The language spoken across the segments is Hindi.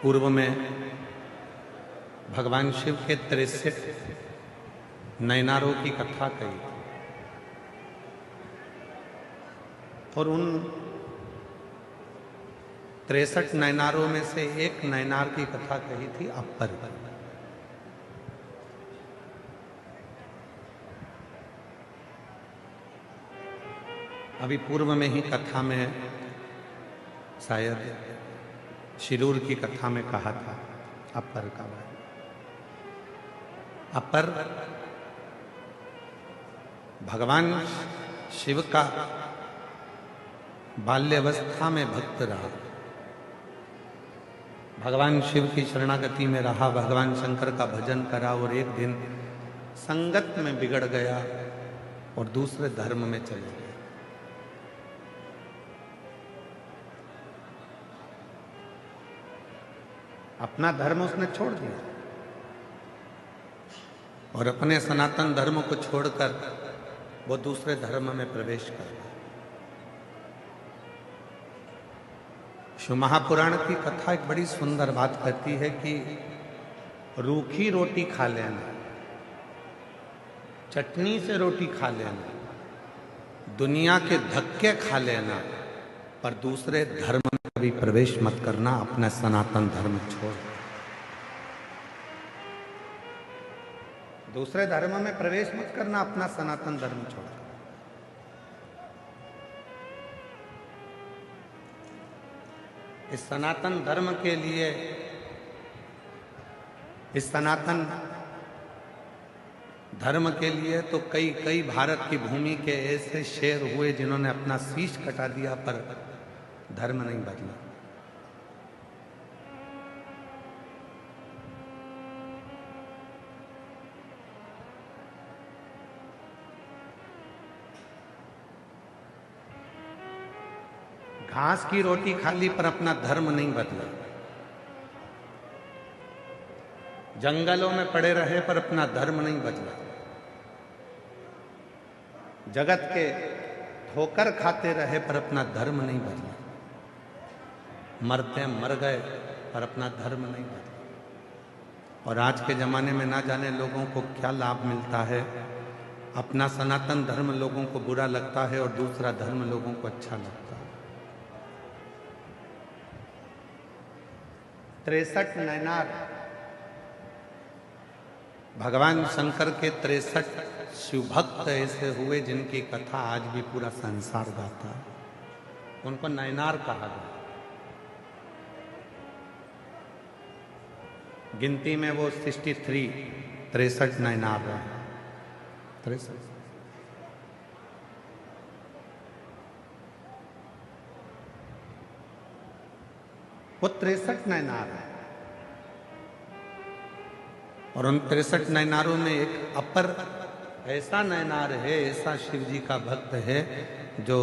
पूर्व में भगवान शिव के 63 नयनारों की कथा कही और उन 63 नयनारों में से एक नयनार की कथा कही थी अपर। अभी पूर्व में ही कथा में शायद शिरूर की कथा में कहा था अपर का बारे। अपर भगवान शिव का बाल्यावस्था में भक्त रहा, भगवान शिव की शरणागति में रहा, भगवान शंकर का भजन करा और एक दिन संगत में बिगड़ गया और दूसरे धर्म में चले गया। अपना धर्म उसने छोड़ दिया और अपने सनातन धर्म को छोड़कर वो दूसरे धर्म में प्रवेश कर गया। शिव महापुराण की कथा एक बड़ी सुंदर बात कहती है कि रूखी रोटी खा लेना, चटनी से रोटी खा लेना, दुनिया के धक्के खा लेना, पर दूसरे धर्म में कभी प्रवेश मत करना, अपना सनातन धर्म छोड़। दूसरे धर्म में प्रवेश मत करना, अपना सनातन धर्म छोड़। इस सनातन धर्म के लिए, इस सनातन धर्म के लिए तो कई भारत की भूमि के ऐसे शेर हुए जिन्होंने अपना शीश कटा दिया, पर धर्म नहीं बदला। घास की रोटी खा ली पर अपना धर्म नहीं बदला, जंगलों में पड़े रहे पर अपना धर्म नहीं बदला, जगत के ठोकर खाते रहे पर अपना धर्म नहीं बदला, मरते मर गए पर अपना धर्म नहीं बदला। और आज के जमाने में ना जाने लोगों को क्या लाभ मिलता है, अपना सनातन धर्म लोगों को बुरा लगता है और दूसरा धर्म लोगों को अच्छा लगता है। 63 नयनार, भगवान शंकर के 63 शिव भक्त ऐसे हुए जिनकी कथा आज भी पूरा संसार गाता है, उनको नयनार कहा गया। गिनती में वो 63 नयनार रहे। 63 वो 63 नयनार है और उन 63 नयनारों में एक अपर ऐसा नयनार है, ऐसा शिव जी का भक्त है जो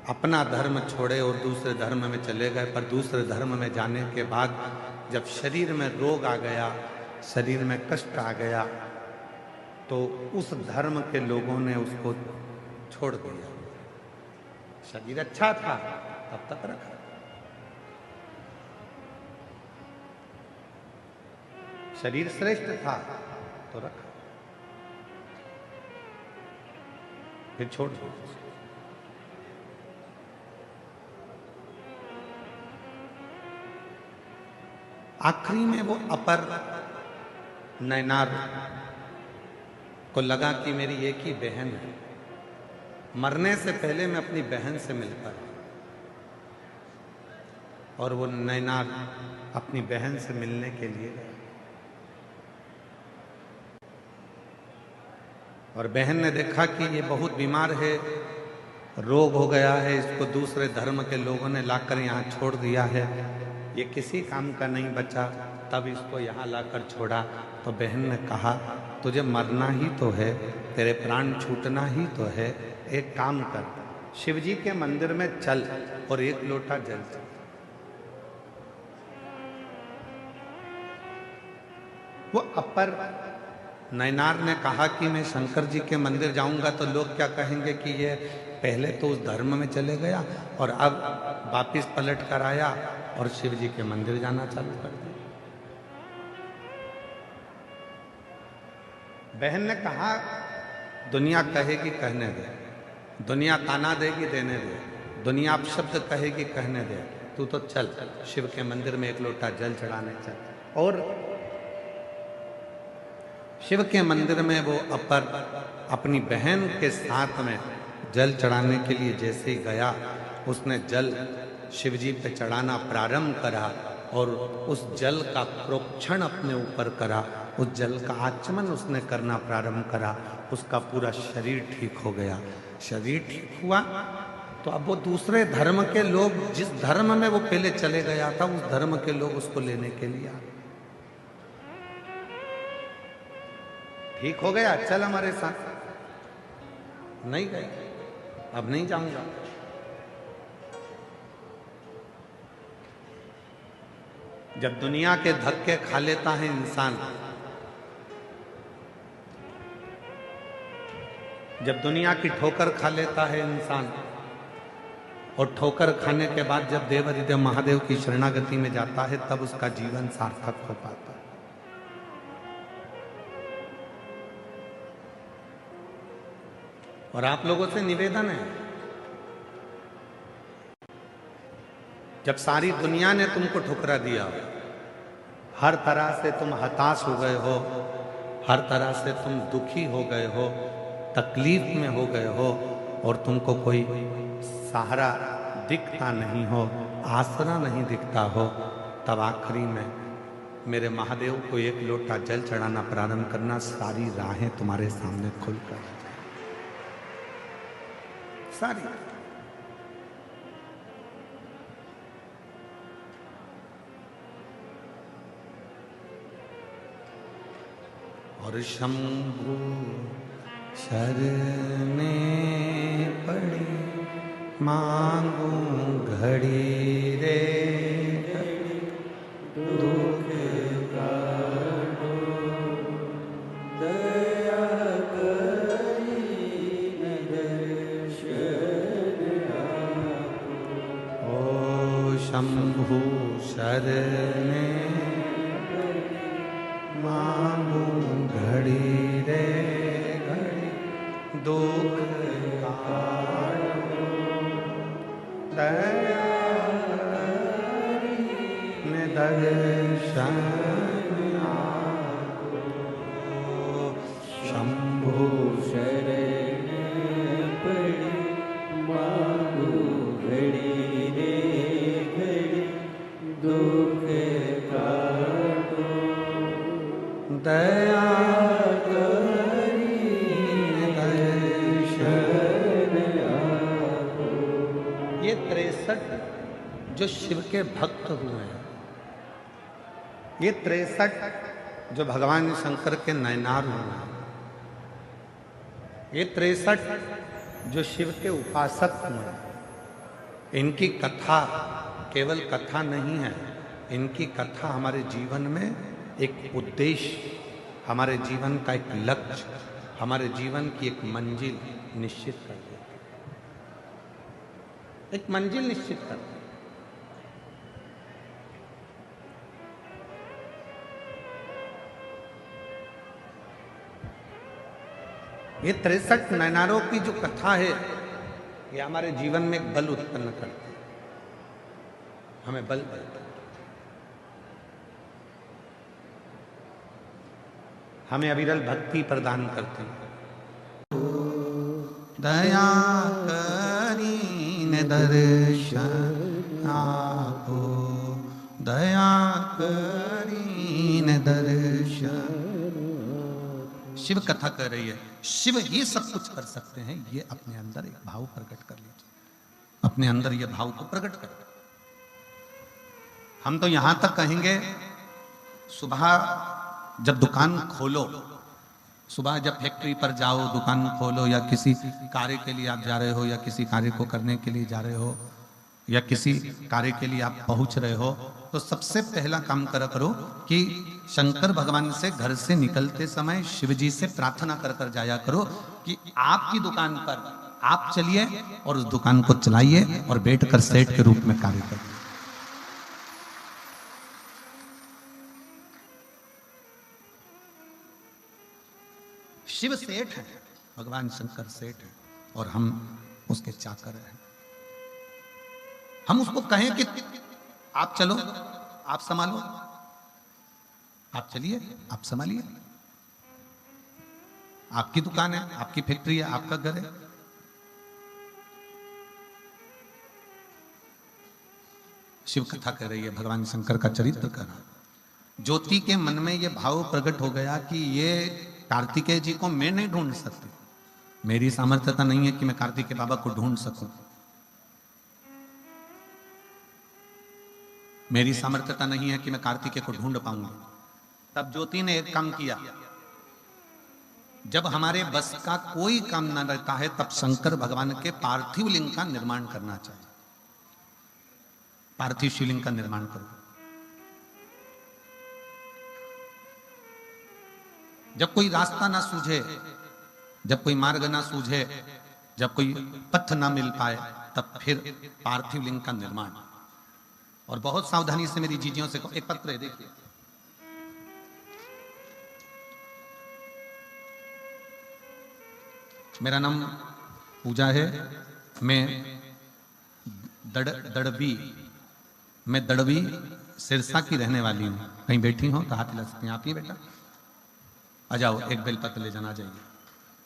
अपना धर्म छोड़े और दूसरे धर्म में चले गए, पर दूसरे धर्म में जाने के बाद जब शरीर में रोग आ गया, शरीर में कष्ट आ गया, तो उस धर्म के लोगों ने उसको छोड़ दिया। शरीर अच्छा था तब तक रखा, शरीर श्रेष्ठ था तो रखा, फिर छोड़ दिया। आखिरी में वो अपर नयनार को लगा कि मेरी एक ही बहन है, मरने से पहले मैं अपनी बहन से मिलकर, और वो नयनार अपनी बहन से मिलने के लिए गया और बहन ने देखा कि ये बहुत बीमार है, रोग हो गया है, इसको दूसरे धर्म के लोगों ने लाकर यहाँ छोड़ दिया है, ये किसी काम का नहीं बचा, तब इसको यहाँ लाकर छोड़ा। तो बहन ने कहा तुझे मरना ही तो है, तेरे प्राण छूटना ही तो है, एक काम कर, शिवजी के मंदिर में चल और एक लोटा जल चल। वो अपर नैनार ने कहा कि मैं शंकर जी के मंदिर जाऊंगा तो लोग क्या कहेंगे कि ये पहले तो उस धर्म में चले गया और अब वापिस पलट कर आया और शिव जी के मंदिर जाना चालू कर दिया। बहन ने कहा दुनिया कहेगी कहने दे, दुनिया ताना देगी देने दे, दुनिया अपशब्द कहेगी कहने दे, तू तो चल शिव के मंदिर में एक लोटा जल चढ़ाने चल। और शिव के मंदिर में वो अपनी बहन के साथ में जल चढ़ाने के लिए जैसे ही गया, उसने जल शिव जी पे चढ़ाना प्रारंभ करा और उस जल का प्रोक्षण अपने ऊपर करा, उस जल का आचमन उसने करना प्रारंभ करा, उसका पूरा शरीर ठीक हो गया। शरीर ठीक हुआ तो अब वो दूसरे धर्म के लोग, जिस धर्म में वो पहले चले गया था, उस धर्म के लोग उसको लेने के लिए आ, ठीक हो गया, चल हमारे साथ। नहीं गए, अब नहीं जाऊंगा। जब दुनिया के धक्के खा लेता है इंसान, जब दुनिया की ठोकर खा लेता है इंसान और ठोकर खाने के बाद जब देवाधिदेव महादेव की शरणागति में जाता है, तब उसका जीवन सार्थक हो पाता है। और आप लोगों से निवेदन है, जब सारी दुनिया ने तुमको ठुकरा दिया, हर तरह से तुम हताश हो गए हो, हर तरह से तुम दुखी हो गए हो, तकलीफ में हो गए हो और तुमको कोई सहारा दिखता नहीं हो, आसरा नहीं दिखता हो, तब आखिरी में मेरे महादेव को एक लोटा जल चढ़ाना प्रारंभ करना, सारी राहें तुम्हारे सामने खुलकर सारी। और शंभु शरणे पड़ी मांगू घड़ी रे घड़ी, दुख काटो दया करी दर्शन आपो। ओ शंभु शरणे मांगू घड़ी रे घड़ी, दुख काटो दया करी दर्शन आपो। शंभु शरण पड़ी मांगू घड़ी रे घड़ी, दुख काटो दया करी दर्शन आपो। ये 63 जो शिव के भक्त हुए हैं, ये 63 जो भगवान शंकर के नैनार हुए हैं, ये 63 जो शिव के उपासक हुए हैं, इनकी कथा केवल कथा नहीं है, इनकी कथा हमारे जीवन में एक उद्देश्य, हमारे जीवन का एक लक्ष्य, हमारे जीवन की एक मंजिल निश्चित कर देती है, एक मंजिल निश्चित कर देती है। ये 63 नैनारों की जो कथा है, ये हमारे जीवन में एक बल उत्पन्न करती है, हमें बल देती है, हमें अविरल भक्ति प्रदान करते हैं। दया करीन दर्शन आपो, दया करीन दर्शन। शिव कथा कर रही है, शिव ये सब कुछ कर सकते हैं, ये अपने अंदर एक भाव प्रकट कर लीजिए, अपने अंदर ये भाव को प्रकट कर। हम तो यहां तक कहेंगे, सुबह जब दुकान खोलो, सुबह जब फैक्ट्री पर जाओ, दुकान खोलो, या किसी कार्य के लिए आप जा रहे हो, या किसी कार्य को करने के लिए जा रहे हो, या किसी कार्य के लिए आप पहुंच रहे हो, तो सबसे पहला काम करा करो कि शंकर भगवान से घर से निकलते समय शिव जी से प्रार्थना कर कर जाया करो कि आपकी दुकान पर आप चलिए और उस दुकान को चलाइए और बैठकर सेठ के रूप में कार्य करिए। शिव सेठ है, भगवान शंकर सेठ है और हम उसके चाकर हैं। हम उसको कहें कि आप चलो, आप संभालो, आप चलिए, आप संभालिए, आपकी दुकान है, आपकी फैक्ट्री है, आपका घर है। शिव कथा कह रही है, भगवान शंकर का चरित्र कर रहा। ज्योति के मन में यह भाव प्रकट हो गया कि ये कार्तिकेय जी को मैं नहीं ढूंढ सकती, मेरी सामर्थ्यता नहीं है कि मैं कार्तिकेय बाबा को ढूंढ सकूं, मेरी सामर्थ्यता नहीं है कि मैं कार्तिकेय को ढूंढ पाऊंगा। तब ज्योति ने एक काम किया, जब हमारे बस का कोई काम ना रहता है तब शंकर भगवान के पार्थिव लिंग का निर्माण करना चाहिए। पार्थिव शिवलिंग का निर्माण करो। जब कोई रास्ता ना सूझे, जब कोई मार्ग ना सूझे, जब कोई पथ ना मिल पाए, तब फिर पार्थिव लिंग का निर्माण। और बहुत सावधानी से मेरी जीजियों से एक पत्र है, देखिए, मेरा नाम पूजा है, मैं दड़बी सिरसा की रहने वाली हूँ। कहीं बैठी हो तो हाथ हिला सकते हैं। आप ही बेटा आ जाओ, एक बेलपत्र ले जाना चाहिए।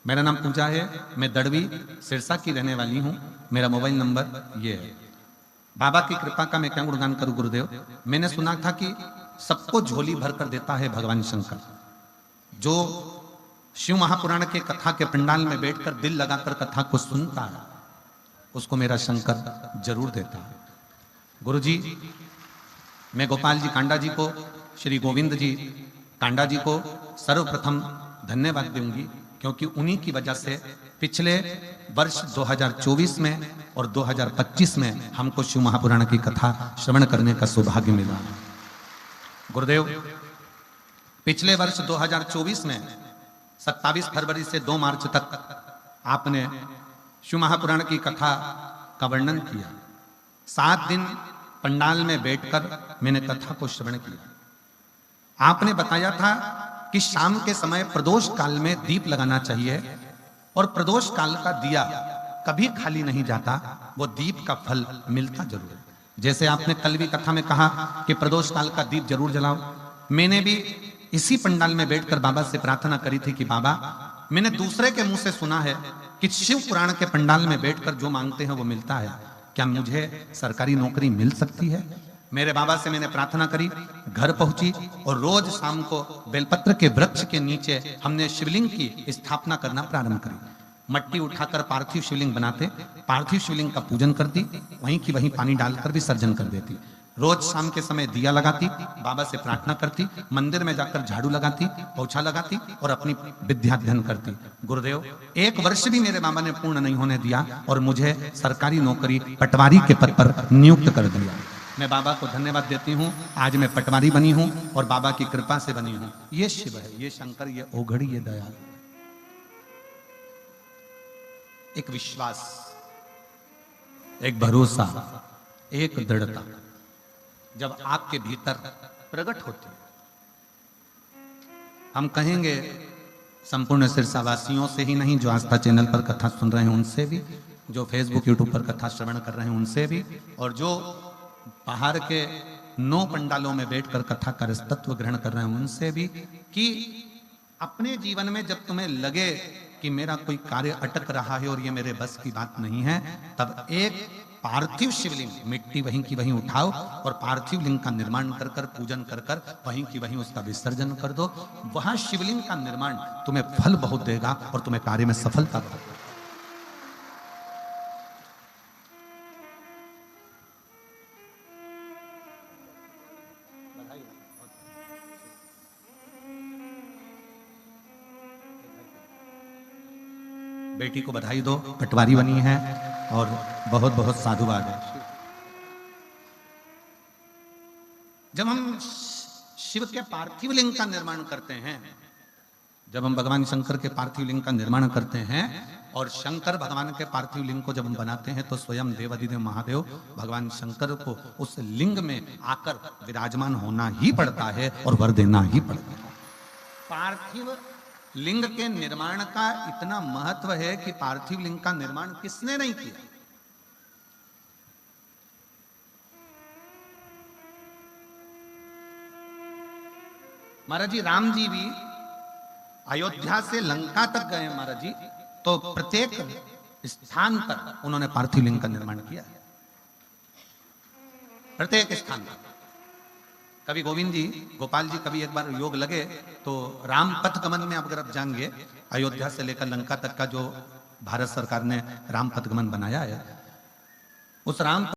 मेरा नाम पूजा है, मैं दड़बी सिरसा की रहने वाली हूँ। मेरा मोबाइल नंबर ये है। बाबा की कृपा का मैं क्या गुणगान करूँ गुरुदेव। मैंने सुना था कि सबको झोली भर कर देता है भगवान शंकर। जो शिव महापुराण के कथा के पंडाल में बैठकर दिल लगाकर कथा को सुनता है, उसको मेरा शंकर जरूर देता है। गुरुजी, मैं गोपाल जी कांडा जी को, श्री गोविंद जी कांडा जी को सर्वप्रथम धन्यवाद दूंगी, क्योंकि उन्हीं की वजह से पिछले वर्ष 2024 में और 2025 में हमको शिव महापुराण की कथा श्रवण करने का सौभाग्य मिला। गुरुदेव, पिछले वर्ष 2024 में 27 फरवरी से 2 मार्च तक आपने शिव महापुराण की कथा का वर्णन किया। 7 दिन पंडाल में बैठकर मैंने कथा को श्रवण किया। आपने बताया था कि शाम के समय प्रदोष काल में दीप लगाना चाहिए और प्रदोष काल का दिया कभी खाली नहीं जाता, वो दीप का फल मिलता जरूर है। जैसे आपने कल भी कथा में कहा कि प्रदोष काल का दीप जरूर जलाओ, मैंने भी इसी पंडाल में बैठकर बाबा से प्रार्थना करी थी कि बाबा, मैंने दूसरे के मुंह से सुना है कि शिव पुराण के पंडाल में बैठकर जो मांगते हैं वो मिलता है, क्या मुझे सरकारी नौकरी मिल सकती है? मेरे बाबा से मैंने प्रार्थना करी, घर पहुंची और रोज शाम को बेलपत्र के वृक्ष के नीचे हमने शिवलिंग की स्थापना करना प्रारंभ करी। मट्टी उठाकर पार्थिव शिवलिंग बनाते, पार्थिव शिवलिंग का पूजन करती, वहीं की वहीं पानी डालकर विसर्जन कर देती। रोज शाम के समय दिया लगाती, बाबा से प्रार्थना करती, मंदिर में जाकर झाड़ू लगाती, पोछा लगाती और अपनी विद्याध्ययन करती। गुरुदेव, 1 वर्ष भी मेरे बाबा ने पूर्ण नहीं होने दिया और मुझे सरकारी नौकरी पटवारी के पद पर नियुक्त कर दिया। मैं बाबा को धन्यवाद देती हूँ। आज मैं पटवारी बनी हूँ और बाबा की कृपा से बनी हूँ। ये शिव है, ये शंकर, ये ओघड़ी, ये दयाल। एक विश्वास, एक भरोसा, एक दृढ़ता जब आपके भीतर प्रकट होती है, हम कहेंगे संपूर्ण सिरसावासियों से ही नहीं, जो आस्था चैनल पर कथा सुन रहे हैं उनसे भी, जो फेसबुक यूट्यूब पर कथा श्रवण कर रहे हैं उनसे भी, और जो बाहर के 9 पंडालों में बैठकर कथा का तत्व ग्रहण कर रहे हैं उनसे भी, कि अपने जीवन में जब तुम्हें लगे कि मेरा कोई कार्य अटक रहा है और ये मेरे बस की बात नहीं है, तब एक पार्थिव शिवलिंग, मिट्टी वहीं की वहीं उठाओ और पार्थिव लिंग का निर्माण कर कर, पूजन कर कर वहीं की वहीं उसका विसर्जन कर दो। वहां शिवलिंग का निर्माण तुम्हें फल बहुत देगा और तुम्हें कार्य में सफलता देगा। बेटी को बधाई दो, पटवारी बनी है और बहुत बहुत साधुवाद है। जब हम शिव के पार्थिव लिंग का निर्माण करते हैं, जब हम भगवान शंकर के पार्थिव लिंग का निर्माण करते हैं और शंकर भगवान के पार्थिव लिंग को जब हम बनाते हैं तो स्वयं देवाधिदेव महादेव भगवान शंकर को उस लिंग में आकर विराजमान होना ही पड़ता है और वर देना ही पड़ता है। पार्थिव लिंग के निर्माण का इतना महत्व है कि पार्थिव लिंग का निर्माण किसने नहीं किया। महाराज जी राम जी भी अयोध्या से लंका तक गए महाराज जी, तो प्रत्येक स्थान पर उन्होंने पार्थिव लिंग का निर्माण किया है, प्रत्येक स्थान पर। कभी गोविंद जी गोपाल जी कभी एक बार योग लगे तो राम पथ गमन में अगर आप जाएंगे, अयोध्या से लेकर लंका तक का जो भारत सरकार ने राम पथ गमन बनाया है, उस राम